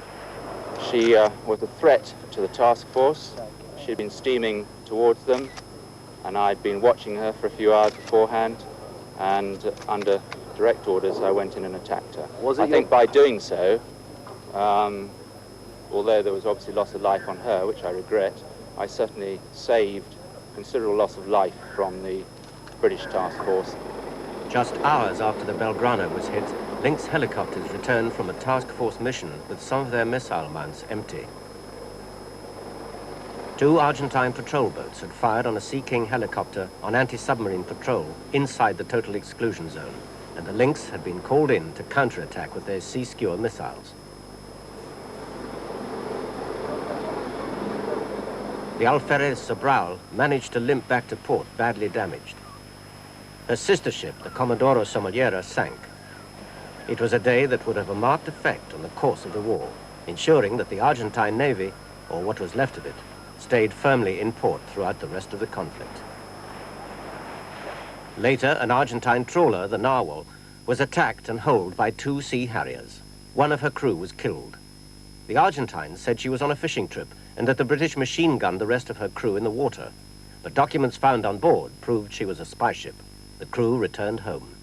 She was a threat to the task force. She'd been steaming towards them, and I'd been watching her for a few hours beforehand, and under direct orders I went in and attacked her. I think by doing so, although there was obviously loss of life on her, which I regret, I certainly saved considerable loss of life from the British task force. Just hours after the Belgrano was hit, Lynx helicopters returned from a task force mission with some of their missile mounts empty. Two Argentine patrol boats had fired on a Sea King helicopter on anti-submarine patrol inside the total exclusion zone, and the Lynx had been called in to counterattack with their Sea Skewer missiles. The Alferez Sobral managed to limp back to port badly damaged. Her sister ship, the Comodoro Sommeliera, sank. It was a day that would have a marked effect on the course of the war, ensuring that the Argentine Navy, or what was left of it, stayed firmly in port throughout the rest of the conflict. Later, an Argentine trawler, the Narwhal, was attacked and holed by two Sea Harriers. One of her crew was killed. The Argentines said she was on a fishing trip and that the British machine-gunned the rest of her crew in the water. But documents found on board proved she was a spy ship. The crew returned home.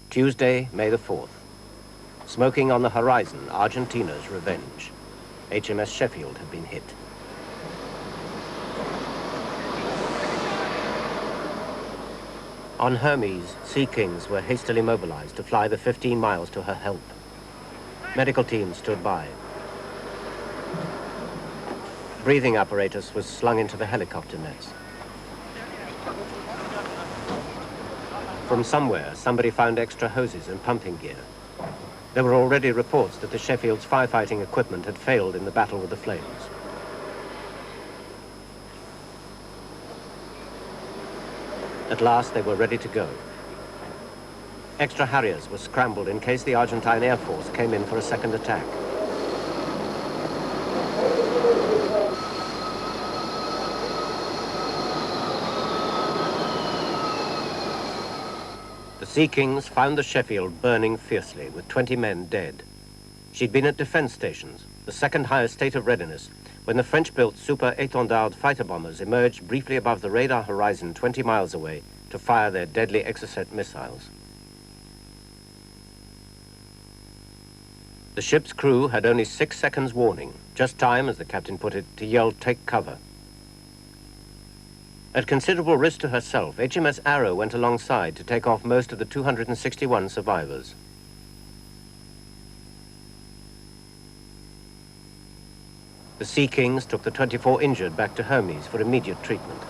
Tuesday, May the 4th. Smoking on the horizon, Argentina's revenge. HMS Sheffield had been hit. On Hermes, Sea Kings were hastily mobilized to fly the 15 miles to her help. Medical teams stood by. Breathing apparatus was slung into the helicopter nets. From somewhere, somebody found extra hoses and pumping gear. There were already reports that the Sheffield's firefighting equipment had failed in the battle with the flames. At last, they were ready to go. Extra Harriers were scrambled in case the Argentine Air Force came in for a second attack. The Sea Kings found the Sheffield burning fiercely, with 20 men dead. She'd been at defense stations, the second highest state of readiness, when the French-built Super Étendard fighter bombers emerged briefly above the radar horizon 20 miles away to fire their deadly Exocet missiles. The ship's crew had only 6 seconds warning, just time, as the captain put it, to yell, "Take cover." At considerable risk to herself, HMS Arrow went alongside to take off most of the 261 survivors. The Sea Kings took the 24 injured back to Hermes for immediate treatment.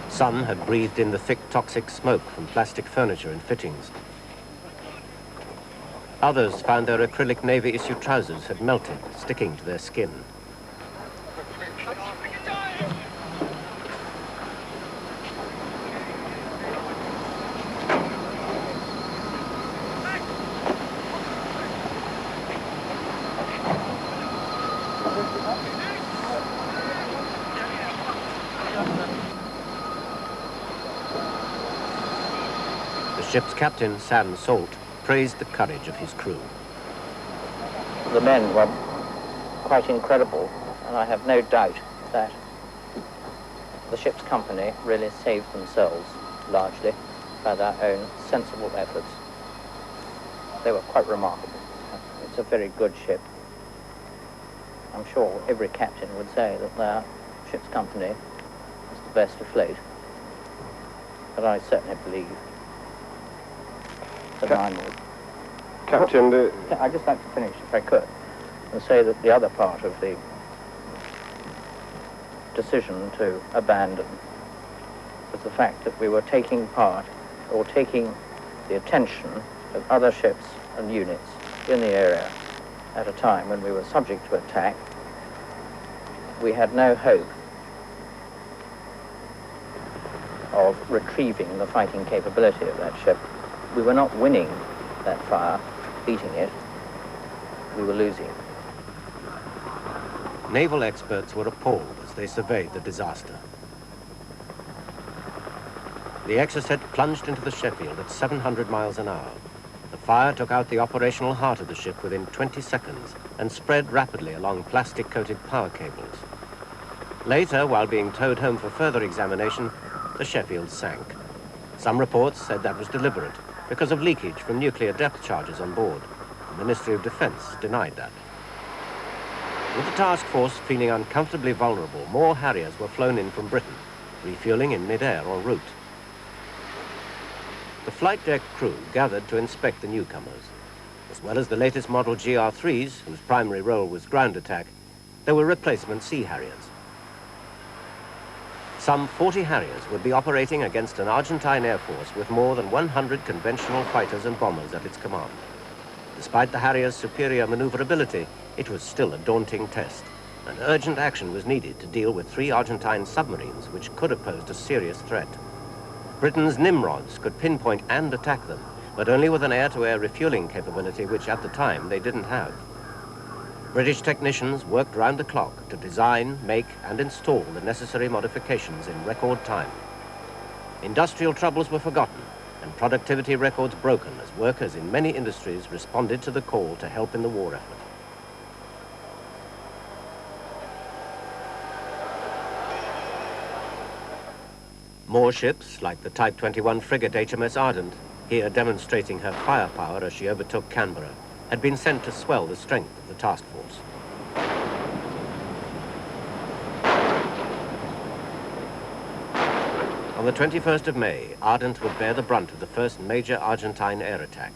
Some had breathed in the thick toxic smoke from plastic furniture and fittings. Others found their acrylic Navy issue trousers had melted, sticking to their skin. The ship's captain, Sam Salt, praised the courage of his crew. The men were quite incredible, and I have no doubt that the ship's company really saved themselves largely by their own sensible efforts. They were quite remarkable. It's a very good ship. I'm sure every captain would say that their ship's company is the best afloat. But I certainly believe that mine would. Captain, I'd just like to finish, if I could, and say that the other part of the decision to abandon was the fact that we were taking part, or taking the attention of other ships and units in the area at a time when we were subject to attack. We had no hope of retrieving the fighting capability of that ship. We were not winning that fire, beating it. We were losing. Naval experts were appalled as they surveyed the disaster. The Exocet plunged into the Sheffield at 700 miles an hour. The fire took out the operational heart of the ship within 20 seconds and spread rapidly along plastic-coated power cables. Later, while being towed home for further examination, the Sheffield sank. Some reports said that was deliberate because of leakage from nuclear depth charges on board. The Ministry of Defense denied that. With the task force feeling uncomfortably vulnerable, more Harriers were flown in from Britain, refueling in mid-air en route. The flight deck crew gathered to inspect the newcomers. As well as the latest model GR3s, whose primary role was ground attack, there were replacement Sea Harriers. Some 40 Harriers would be operating against an Argentine Air Force with more than 100 conventional fighters and bombers at its command. Despite the Harriers' superior maneuverability, it was still a daunting test, and urgent action was needed to deal with 3 Argentine submarines which could have posed a serious threat. Britain's Nimrods could pinpoint and attack them, but only with an air-to-air refueling capability which at the time they didn't have. British technicians worked round the clock to design, make and install the necessary modifications in record time. Industrial troubles were forgotten and productivity records broken as workers in many industries responded to the call to help in the war effort. More ships, like the Type 21 frigate HMS Ardent, here demonstrating her firepower as she overtook Canberra, had been sent to swell the strength of the task force. On the 21st of May, Ardent would bear the brunt of the first major Argentine air attack.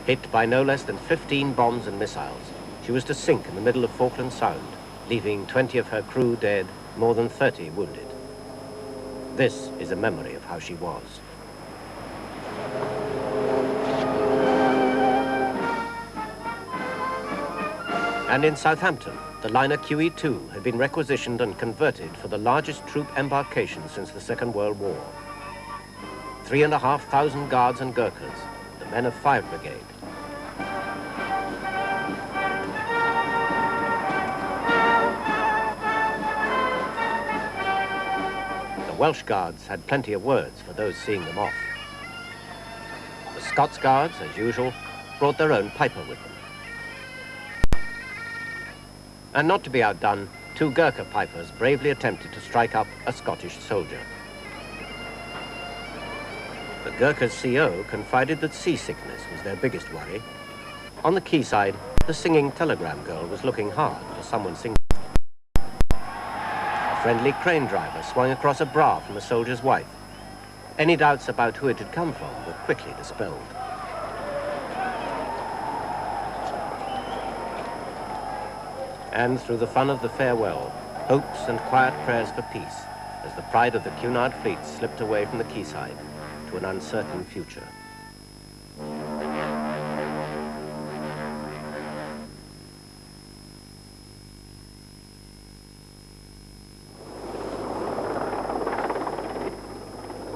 Hit by no less than 15 bombs and missiles, she was to sink in the middle of Falkland Sound, leaving 20 of her crew dead, more than 30 wounded. This is a memory of how she was. And in Southampton, the liner QE2 had been requisitioned and converted for the largest troop embarkation since the Second World War. 3,500 guards and Gurkhas, the men of 5 Brigade. The Welsh Guards had plenty of words for those seeing them off. The Scots Guards, as usual, brought their own piper with them. And not to be outdone, 2 Gurkha pipers bravely attempted to strike up a Scottish soldier. The Gurkha's CO confided that seasickness was their biggest worry. On the quayside, the singing telegram girl was looking hard for someone singing. A friendly crane driver swung across a bra from a soldier's wife. Any doubts about who it had come from were quickly dispelled. And through the fun of the farewell, hopes and quiet prayers for peace, as the pride of the Cunard fleet slipped away from the quayside to an uncertain future.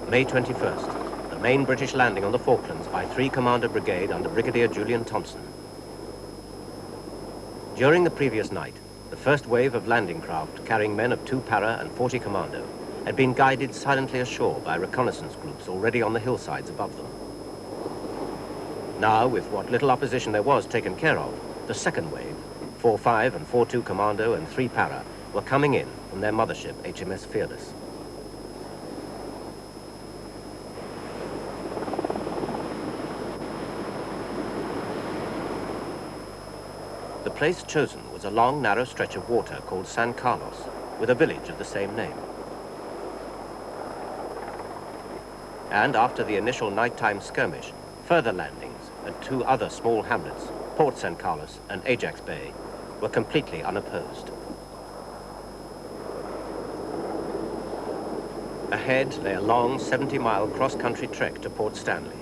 May 21st, the main British landing on the Falklands by 3 Commander Brigade under Brigadier Julian Thompson. During the previous night, the first wave of landing craft carrying men of 2 Para and 40 Commando had been guided silently ashore by reconnaissance groups already on the hillsides above them. Now, with what little opposition there was taken care of, the second wave, 4-5 and 4-2 Commando and 3 Para, were coming in from their mothership, HMS Fearless. The place chosen was a long, narrow stretch of water called San Carlos, with a village of the same name. And after the initial nighttime skirmish, further landings at 2 other small hamlets, Port San Carlos and Ajax Bay, were completely unopposed. Ahead lay a long 70-mile cross-country trek to Port Stanley.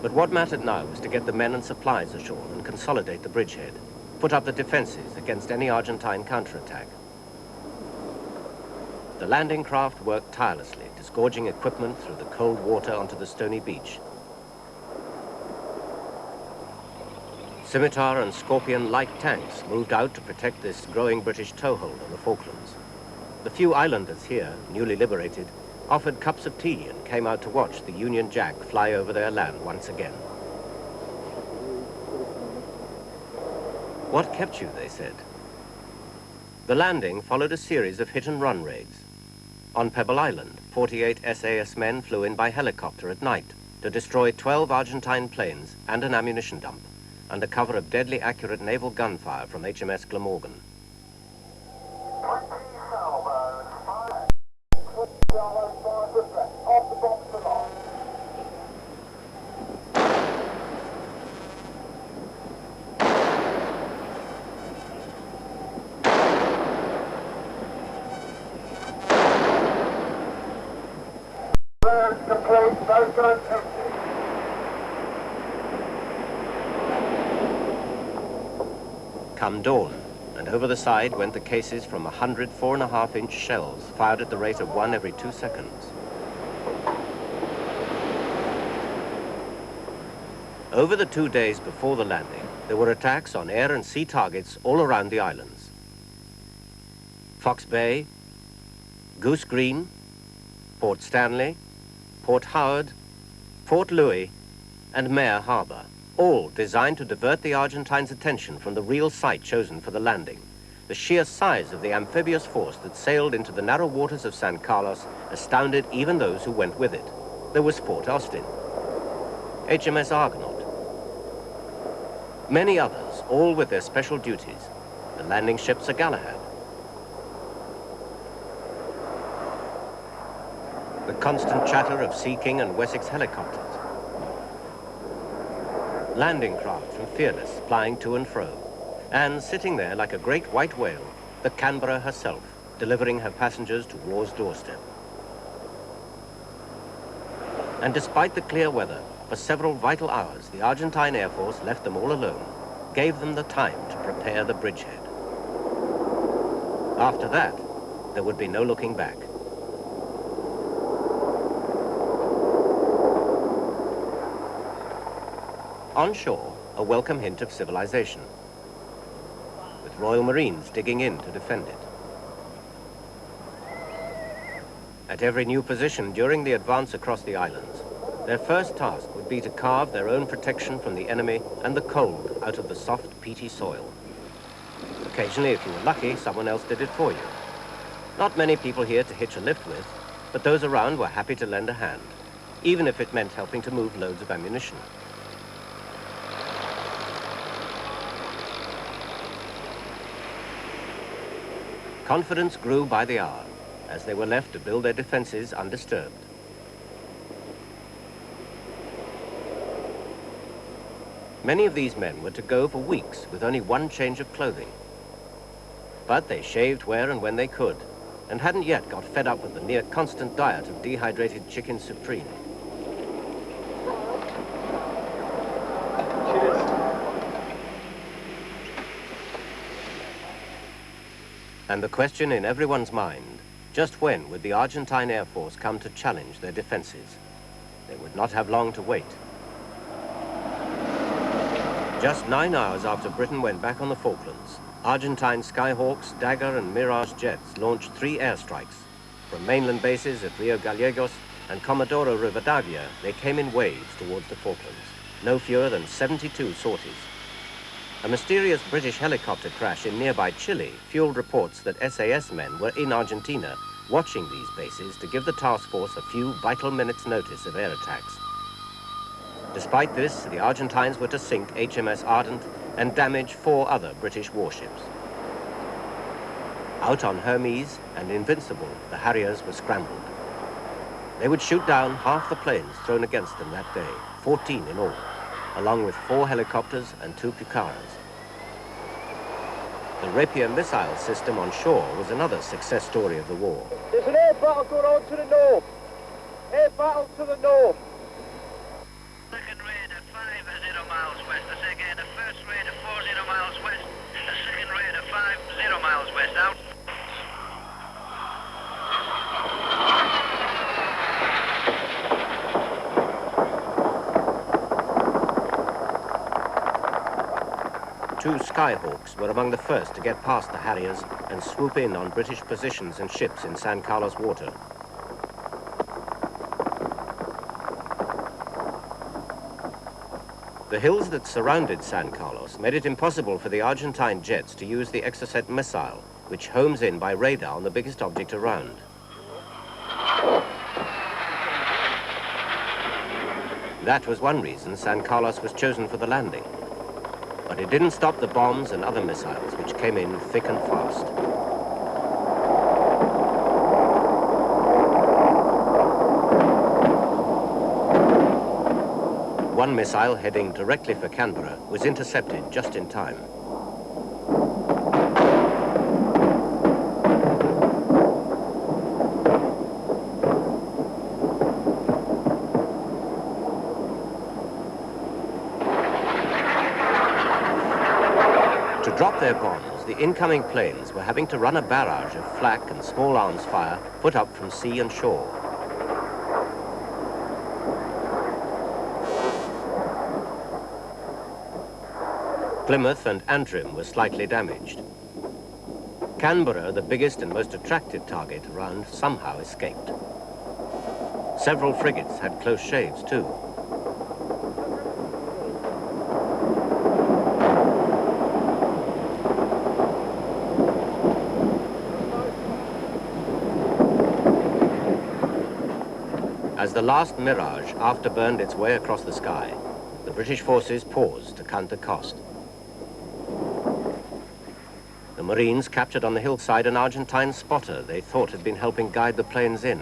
But what mattered now was to get the men and supplies ashore and consolidate the bridgehead, put up the defenses against any Argentine counterattack. The landing craft worked tirelessly, disgorging equipment through the cold water onto the stony beach. Scimitar and Scorpion light tanks moved out to protect this growing British toehold on the Falklands. The few islanders here, newly liberated, offered cups of tea and came out to watch the Union Jack fly over their land once again. What kept you, they said. The landing followed a series of hit-and-run raids. On Pebble Island, 48 SAS men flew in by helicopter at night to destroy 12 Argentine planes and an ammunition dump under cover of deadly accurate naval gunfire from HMS Glamorgan. Come dawn, and over the side went the cases from 100 4.5-inch shells fired at the rate of 1 every 2 seconds. Over the 2 days before the landing, there were attacks on air and sea targets all around the islands. Fox Bay, Goose Green, Port Stanley, Port Howard, Port Louis, and Mare Harbour, all designed to divert the Argentines' attention from the real site chosen for the landing. The sheer size of the amphibious force that sailed into the narrow waters of San Carlos astounded even those who went with it. There was Port Austin, HMS Argonaut, many others, all with their special duties, the landing ship Sir Galahad, the constant chatter of Sea King and Wessex helicopters, landing craft from Fearless plying to and fro, And sitting there like a great white whale, the Canberra herself, delivering her passengers to war's doorstep. And despite the clear weather, for several vital hours, the Argentine Air Force left them all alone, gave them the time to prepare the bridgehead. After that, there would be no looking back. On shore, a welcome hint of civilization, with Royal Marines digging in to defend it. At every new position during the advance across the islands, their first task would be to carve their own protection from the enemy and the cold out of the soft, peaty soil. Occasionally, if you were lucky, someone else did it for you. Not many people here to hitch a lift with, but those around were happy to lend a hand, even if it meant helping to move loads of ammunition. Confidence grew by the hour, as they were left to build their defenses undisturbed. Many of these men were to go for weeks with only one change of clothing. But they shaved where and when they could, and hadn't yet got fed up with the near constant diet of dehydrated chicken supreme. And the question in everyone's mind, just when would the Argentine Air Force come to challenge their defenses? They would not have long to wait. Just 9 hours after Britain went back on the Falklands, Argentine Skyhawks, Dagger and Mirage jets launched 3 airstrikes. From mainland bases at Rio Gallegos and Comodoro Rivadavia, they came in waves towards the Falklands, no fewer than 72 sorties. A mysterious British helicopter crash in nearby Chile fueled reports that SAS men were in Argentina watching these bases to give the task force a few vital minutes' notice of air attacks. Despite this, the Argentines were to sink HMS Ardent and damage 4 other British warships. Out on Hermes and Invincible, the Harriers were scrambled. They would shoot down half the planes thrown against them that day, 14 in all, along with 4 helicopters and 2 Pucaras. The Rapier missile system on shore was another success story of the war. There's an air battle going on to the north. Air battle to the north. Second radar 50 miles west. I say again, the first radar 40 miles west. The second radar 50 miles west. Out. Two Skyhawks were among the first to get past the Harriers and swoop in on British positions and ships in San Carlos water. The hills that surrounded San Carlos made it impossible for the Argentine jets to use the Exocet missile, which homes in by radar on the biggest object around. That was one reason San Carlos was chosen for the landing. But it didn't stop the bombs and other missiles which came in thick and fast. One missile heading directly for Canberra was intercepted just in time. To drop their bombs, the incoming planes were having to run a barrage of flak and small arms fire put up from sea and shore. Plymouth and Antrim were slightly damaged. Canberra, the biggest and most attractive target around, somehow escaped. Several frigates had close shaves too. As the last Mirage afterburned its way across the sky, the British forces paused to count the cost. The Marines captured on the hillside an Argentine spotter they thought had been helping guide the planes in.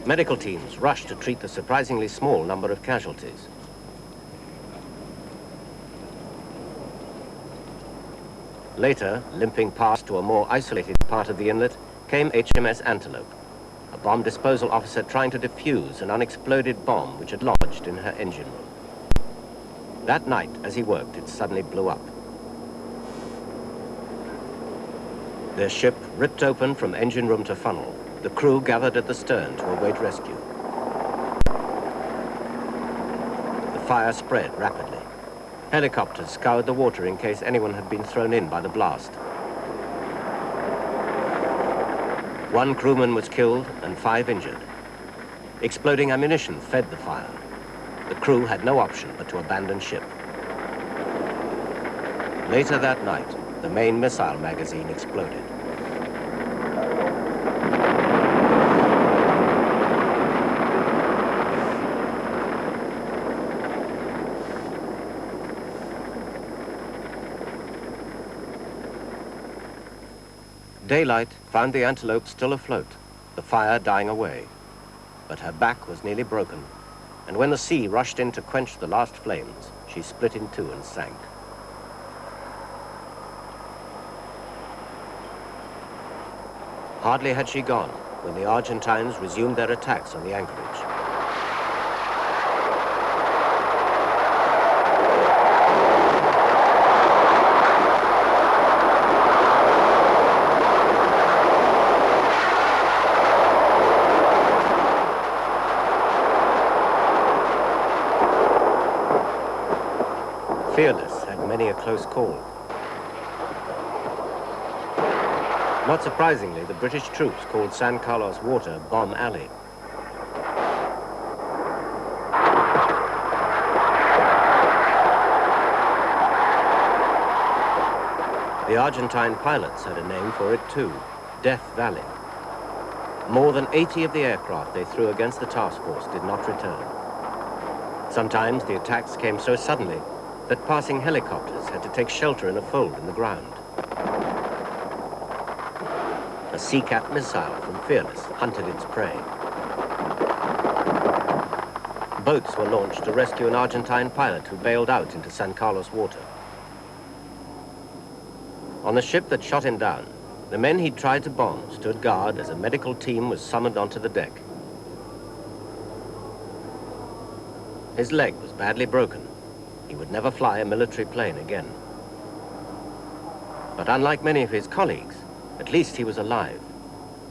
Medical teams rushed to treat the surprisingly small number of casualties. Later, limping past to a more isolated part of the inlet, came HMS Antelope, a bomb disposal officer trying to defuse an unexploded bomb which had lodged in her engine room. That night, as he worked, it suddenly blew up. Their ship ripped open from engine room to funnel. The crew gathered at the stern to await rescue. The fire spread rapidly. Helicopters scoured the water in case anyone had been thrown in by the blast. One crewman was killed and 5 injured. Exploding ammunition fed the fire. The crew had no option but to abandon ship. Later that night, the main missile magazine exploded. Daylight found the Antelope still afloat, the fire dying away. But her back was nearly broken, and when the sea rushed in to quench the last flames, she split in two and sank. Hardly had she gone when the Argentines resumed their attacks on the anchorage. Fearless had many a close call. Not surprisingly, the British troops called San Carlos Water Bomb Alley. The Argentine pilots had a name for it too, Death Valley. More than 80 of the aircraft they threw against the task force did not return. Sometimes the attacks came so suddenly that passing helicopters had to take shelter in a fold in the ground. A Sea-Cat missile from Fearless hunted its prey. Boats were launched to rescue an Argentine pilot who bailed out into San Carlos Water. On the ship that shot him down, the men he'd tried to bomb stood guard as a medical team was summoned onto the deck. His leg was badly broken. He would never fly a military plane again. But unlike many of his colleagues, at least he was alive.